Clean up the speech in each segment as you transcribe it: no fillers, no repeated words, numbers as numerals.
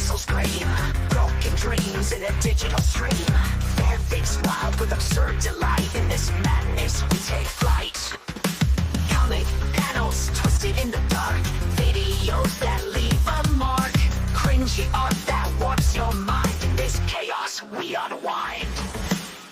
pixels scream, broken dreams in a digital stream. Fanfics wild with absurd delight. In this madness we take flight. Comic panels twisted in the dark, videos that leave a mark, cringy art that warps your mind. In this chaos we unwind.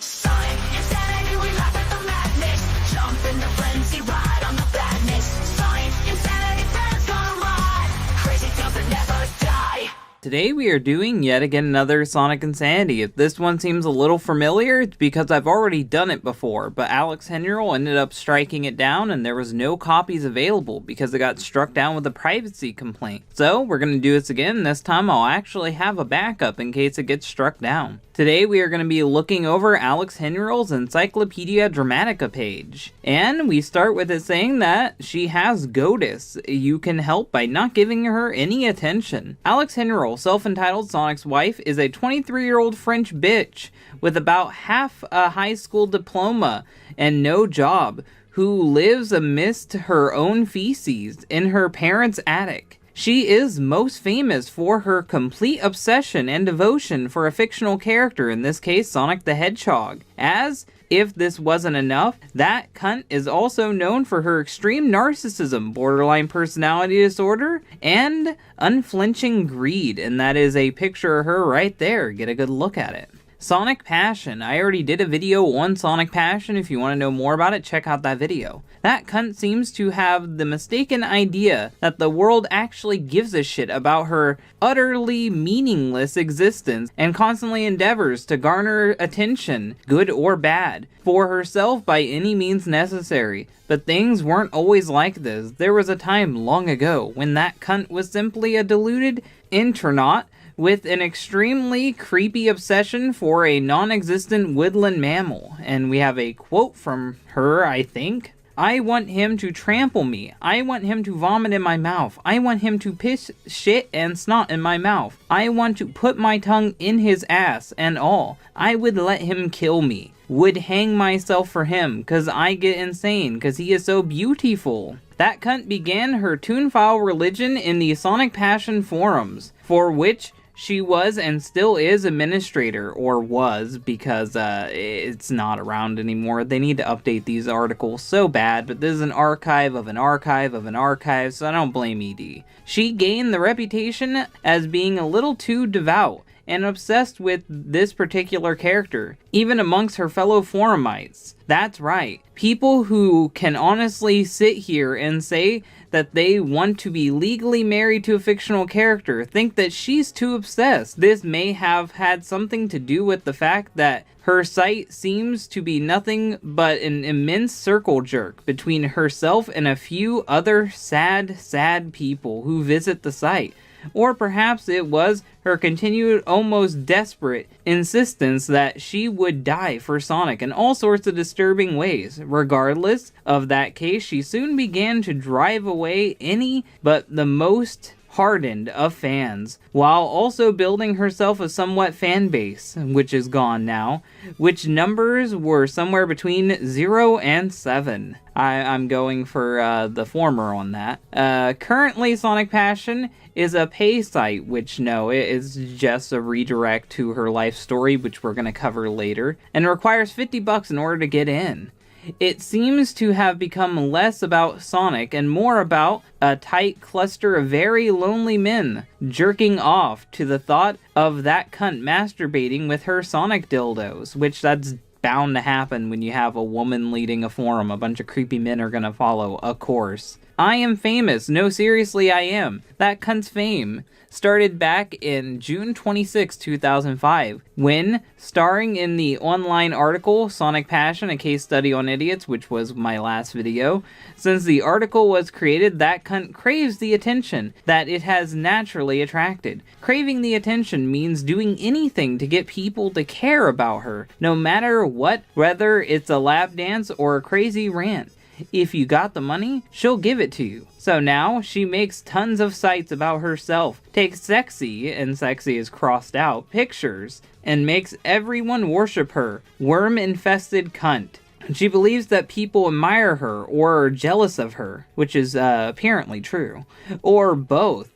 Sonic insanity, we laugh at the madness, jump in the frenzy, ride on the badness. Sonic insanity, fans gonna ride, crazy tales that never die. Today we are doing yet again another Sonic Insanity. If this one seems a little familiar, it's because I've already done it before, but Alex Henriel ended up striking it down and there was no copies available because it got struck down with a privacy complaint. So we're going to do this again. This time I'll actually have a backup in case it gets struck down. Today we are going to be looking over Alex Henriel's Encyclopedia Dramatica page. And we start with it saying that she has GOATIS. You can help by not giving her any attention. Alex Henriel, self-entitled Sonic's wife, is a 23-year-old French bitch with about half a high school diploma and no job, who lives amidst her own feces in her parents' attic. She is most famous for her complete obsession and devotion for a fictional character, in this case Sonic the Hedgehog. As if this wasn't enough, that cunt is also known for her extreme narcissism, borderline personality disorder, and unflinching greed, and that is a picture of her right there. Get a good look at it. Sonic Passion. I already did a video on Sonic Passion. If you want to know more about it, check out that video. That cunt seems to have the mistaken idea that the world actually gives a shit about her utterly meaningless existence and constantly endeavors to garner attention, good or bad, for herself by any means necessary. But things weren't always like this. There was a time long ago when that cunt was simply a deluded internaut with an extremely creepy obsession for a non-existent woodland mammal. And we have a quote from her, I think. "I want him to trample me. I want him to vomit in my mouth. I want him to piss, shit, and snot in my mouth. I want to put my tongue in his ass and all. I would let him kill me. Would hang myself for him, cause I get insane, cause he is so beautiful." That cunt began her Toonfile religion in the Sonic Passion forums, for which she was and still is administrator, or was, because it's not around anymore. They need to update these articles so bad, but this is an archive of an archive of an archive, so I don't blame ED. She gained the reputation as being a little too devout and obsessed with this particular character, even amongst her fellow forumites. That's right, people who can honestly sit here and say that they want to be legally married to a fictional character think that she's too obsessed. This may have had something to do with the fact that her site seems to be nothing but an immense circle jerk between herself and a few other sad people who visit the site. Or perhaps it was her continued, almost desperate insistence that she would die for Sonic in all sorts of disturbing ways. Regardless of that case, she soon began to drive away any but the most hardened of fans, while also building herself a somewhat fan base, which is gone now, which numbers were somewhere between 0 and 7. I'm going for the former on that. Currently, Sonic Passion is a pay site, which no, it is just a redirect to her life story, which we're going to cover later, and requires $50 in order to get in. It seems to have become less about Sonic and more about a tight cluster of very lonely men jerking off to the thought of that cunt masturbating with her Sonic dildos, which that's bound to happen when you have a woman leading a forum. A bunch of creepy men are gonna follow, of course. I am famous. No, seriously, I am. That cunt's fame started back in June 26, 2005, when, starring in the online article Sonic Passion, a case study on idiots, which was my last video. Since the article was created, that cunt craves the attention that it has naturally attracted. Craving the attention means doing anything to get people to care about her, no matter what, whether it's a lap dance or a crazy rant. If you got the money, she'll give it to you. So now, she makes tons of sites about herself, takes sexy, and sexy is crossed out, pictures, and makes everyone worship her. Worm-infested cunt. She believes that people admire her or are jealous of her, which is apparently true. Or both.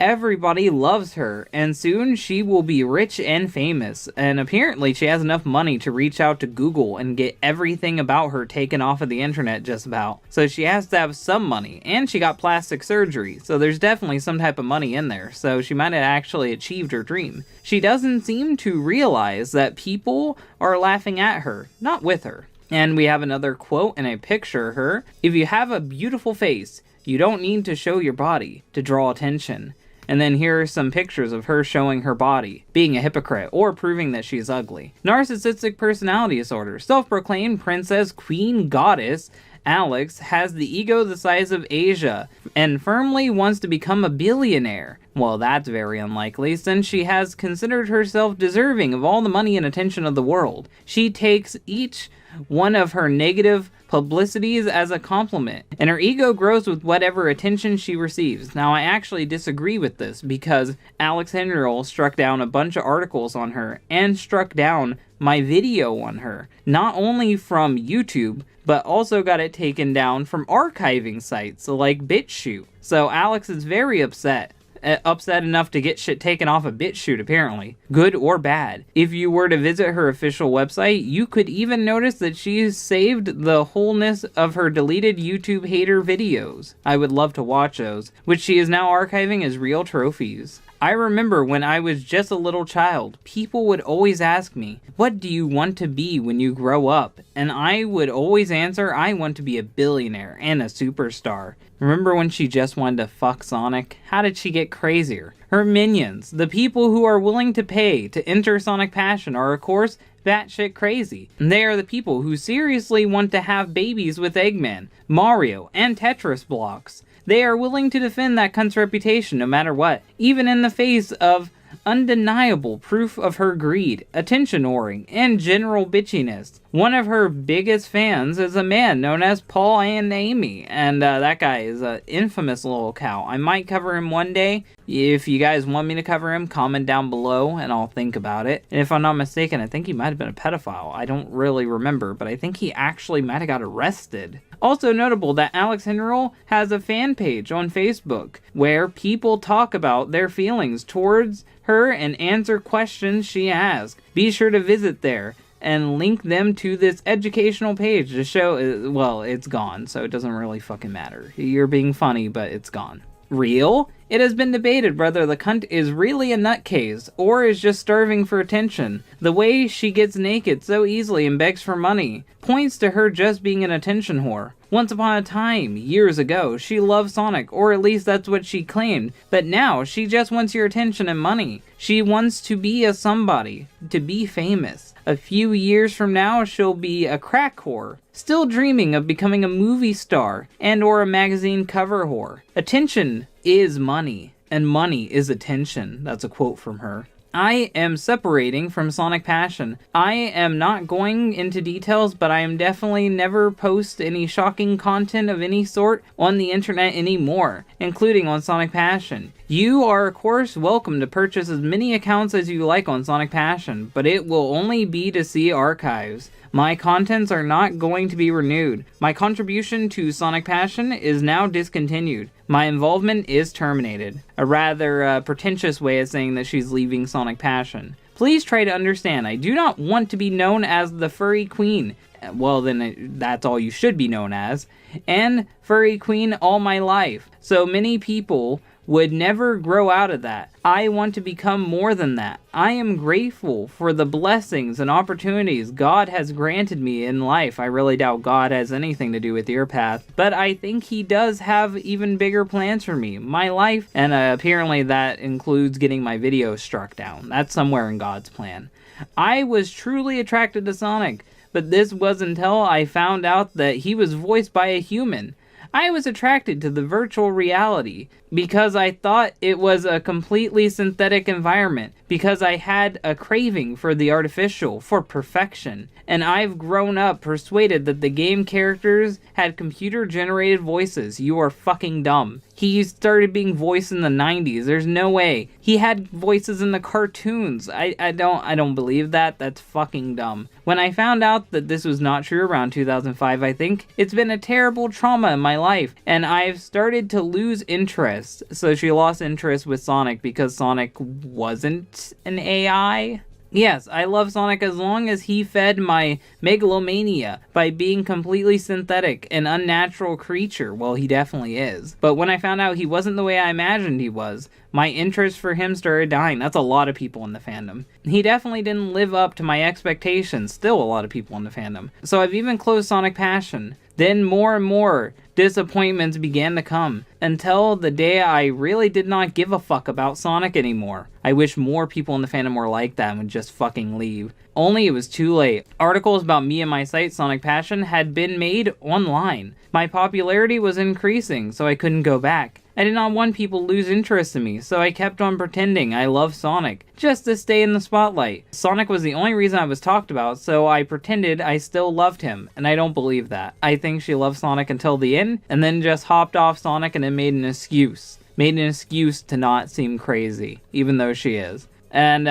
Everybody loves her, and soon she will be rich and famous, and apparently she has enough money to reach out to Google and get everything about her taken off of the internet just about. So she has to have some money, and she got plastic surgery, so there's definitely some type of money in there, so she might have actually achieved her dream. She doesn't seem to realize that people are laughing at her, not with her. And we have another quote and a picture of her. If you have a beautiful face, you don't need to show your body to draw attention. And then here are some pictures of her showing her body, being a hypocrite, or proving that she's ugly. Narcissistic personality disorder. Self-proclaimed princess, queen, goddess, Alex has the ego the size of Asia and firmly wants to become a billionaire. Well, that's very unlikely, since she has considered herself deserving of all the money and attention of the world. She takes each one of her negative publicities as a compliment, and her ego grows with whatever attention she receives. Now, I actually disagree with this, because Alex Henriel struck down a bunch of articles on her, and struck down my video on her, not only from YouTube, but also got it taken down from archiving sites like BitChute. So Alex is very upset enough to get shit taken off of BitChute, apparently. Good or bad. If you were to visit her official website, you could even notice that she's saved the wholeness of her deleted YouTube hater videos. I would love to watch those, which she is now archiving as real trophies. I remember when I was just a little child, people would always ask me, what do you want to be when you grow up? And I would always answer, I want to be a billionaire and a superstar. Remember when she just wanted to fuck Sonic? How did she get crazier? Her minions, the people who are willing to pay to enter Sonic Passion, are of course batshit crazy. They are the people who seriously want to have babies with Eggman, Mario, and Tetris blocks. They are willing to defend that cunt's reputation no matter what, even in the face of undeniable proof of her greed, attention whoring, and general bitchiness. One of her biggest fans is a man known as Paul and Amy, and that guy is an infamous little cow. I might cover him one day. If you guys want me to cover him, comment down below and I'll think about it. And if I'm not mistaken, I think he might have been a pedophile. I don't really remember, but I think he actually might have got arrested. Also notable that Alex Henriel has a fan page on Facebook where people talk about their feelings towards her and answer questions she asks. Be sure to visit there and link them to this educational page to show, well, it's gone, so it doesn't really fucking matter. You're being funny, but it's gone. Real? It has been debated whether the cunt is really a nutcase or is just starving for attention. The way she gets naked so easily and begs for money points to her just being an attention whore. Once upon a time, years ago, she loved Sonic, or at least that's what she claimed, but now she just wants your attention and money. She wants to be a somebody, to be famous. A few years from now, she'll be a crack whore, still dreaming of becoming a movie star and or a magazine cover whore. Attention is money, and money is attention. That's a quote from her. I am separating from Sonic Passion. I am not going into details, but I am definitely never post any shocking content of any sort on the internet anymore, including on Sonic Passion. You are of course welcome to purchase as many accounts as you like on Sonic Passion, but it will only be to see archives. My contents are not going to be renewed. My contribution to Sonic Passion is now discontinued. My involvement is terminated. A rather pretentious way of saying that she's leaving Sonic Passion. Please try to understand, I do not want to be known as the Furry Queen. Well, then that's all you should be known as. And Furry Queen all my life. So many people would never grow out of that. I want to become more than that. I am grateful for the blessings and opportunities God has granted me in life. I really doubt God has anything to do with your path, but I think he does have even bigger plans for me, my life, and apparently that includes getting my videos struck down. That's somewhere in God's plan. I was truly attracted to Sonic, but this was until I found out that he was voiced by a human. I was attracted to the virtual reality because I thought it was a completely synthetic environment, because I had a craving for the artificial, for perfection, and I've grown up persuaded that the game characters had computer-generated voices. You are fucking dumb. He started being voiced in the 90s. There's no way. He had voices in the cartoons. I don't believe that. That's fucking dumb. When I found out that this was not true around 2005, I think, it's been a terrible trauma in my my life, and I've started to lose interest. So she lost interest with Sonic because Sonic wasn't an AI. Yes, I love Sonic as long as he fed my megalomania by being completely synthetic, an unnatural creature. Well, he definitely is. But when I found out he wasn't the way I imagined he was, my interest for him started dying. That's a lot of people in the fandom. He definitely didn't live up to my expectations. Still a lot of people in the fandom. So I've even closed Sonic Passion. Then more and more disappointments began to come, until the day I really did not give a fuck about Sonic anymore. I wish more people in the fandom were like that and would just fucking leave. Only it was too late. Articles about me and my site, Sonic Passion, had been made online. My popularity was increasing, so I couldn't go back. I did not want people to lose interest in me, so I kept on pretending I loved Sonic, just to stay in the spotlight. Sonic was the only reason I was talked about, so I pretended I still loved him, and I don't believe that. I think she loved Sonic until the end, and then just hopped off Sonic and then made an excuse. Made an excuse to not seem crazy, even though she is. And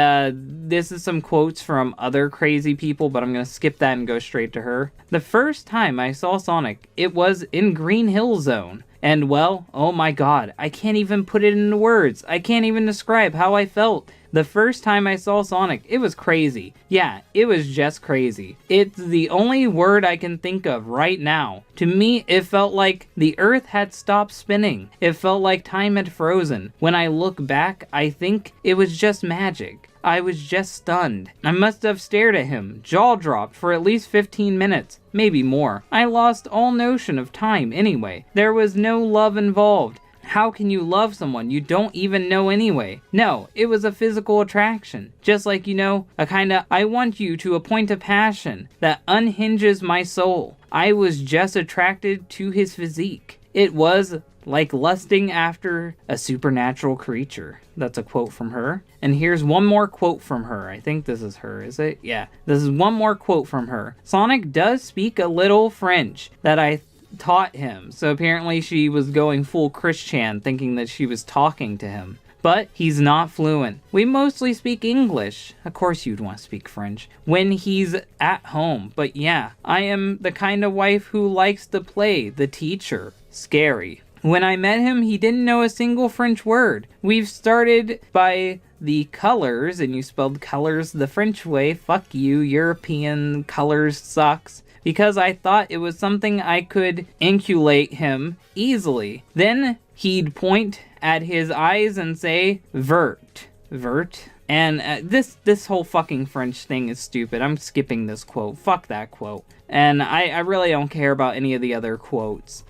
this is some quotes from other crazy people, but I'm going to skip that and go straight to her. The first time I saw Sonic, it was in Green Hill Zone. And well, oh my god, I can't even put it into words. I can't even describe how I felt. The first time I saw Sonic, it was crazy. Yeah, it was just crazy. It's the only word I can think of right now. To me, it felt like the earth had stopped spinning. It felt like time had frozen. When I look back, I think it was just magic. I was just stunned. I must have stared at him, jaw dropped, for at least 15 minutes, maybe more. I lost all notion of time anyway. There was no love involved. How can you love someone you don't even know anyway? No, it was a physical attraction. Just like, a kinda, I want you to a point of passion that unhinges my soul. I was just attracted to his physique. It was like lusting after a supernatural creature. That's a quote from her. And here's one more quote from her. I think this is her, is it? Yeah. This is one more quote from her. Sonic does speak a little French that I taught him. So apparently she was going full Christian, thinking that she was talking to him. But he's not fluent. We mostly speak English. Of course you'd want to speak French when he's at home. But yeah, I am the kind of wife who likes to play the teacher. Scary. When I met him, he didn't know a single French word. We've started by the colors, and you spelled colors the French way. Fuck you, European colors sucks. Because I thought it was something I could inculate him easily. Then he'd point at his eyes and say, vert. Vert? And this whole fucking French thing is stupid. I'm skipping this quote. Fuck that quote. And I really don't care about any of the other quotes.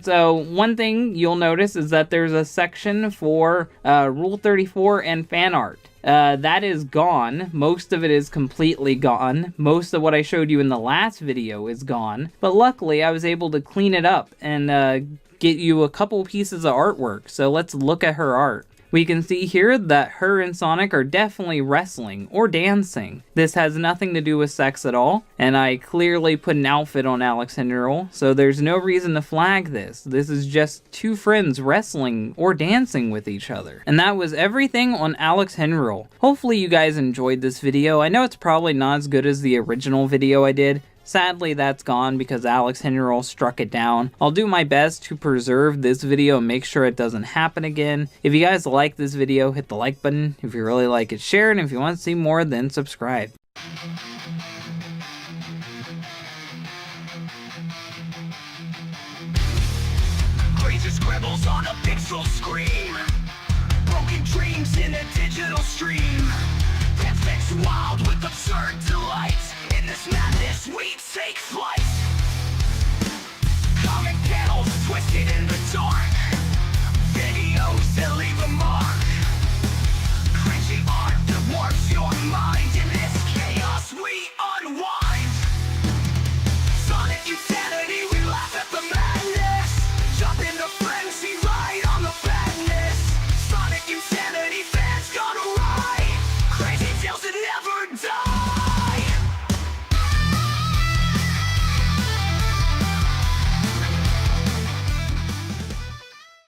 So one thing you'll notice is that there's a section for Rule 34 and fan art. That is gone. Most of it is completely gone. Most of what I showed you in the last video is gone. But luckily, I was able to clean it up and get you a couple pieces of artwork. So let's look at her art. We can see here that her and Sonic are definitely wrestling or dancing. This has nothing to do with sex at all, and I clearly put an outfit on Alex Henry, so there's no reason to flag this. This is just two friends wrestling or dancing with each other. And that was everything on Alex Henry. Hopefully you guys enjoyed this video. I know it's probably not as good as the original video I did. Sadly, that's gone because Alex Henry struck it down. I'll do my best to preserve this video and make sure it doesn't happen again. If you guys like this video, hit the like button. If you really like it, share it. And if you want to see more, then subscribe. Crazy scribbles on a pixel screen. Broken dreams in a digital stream. Perfect wild with absurd delights. In this madness we take flight. Comic panels twisted in the dark.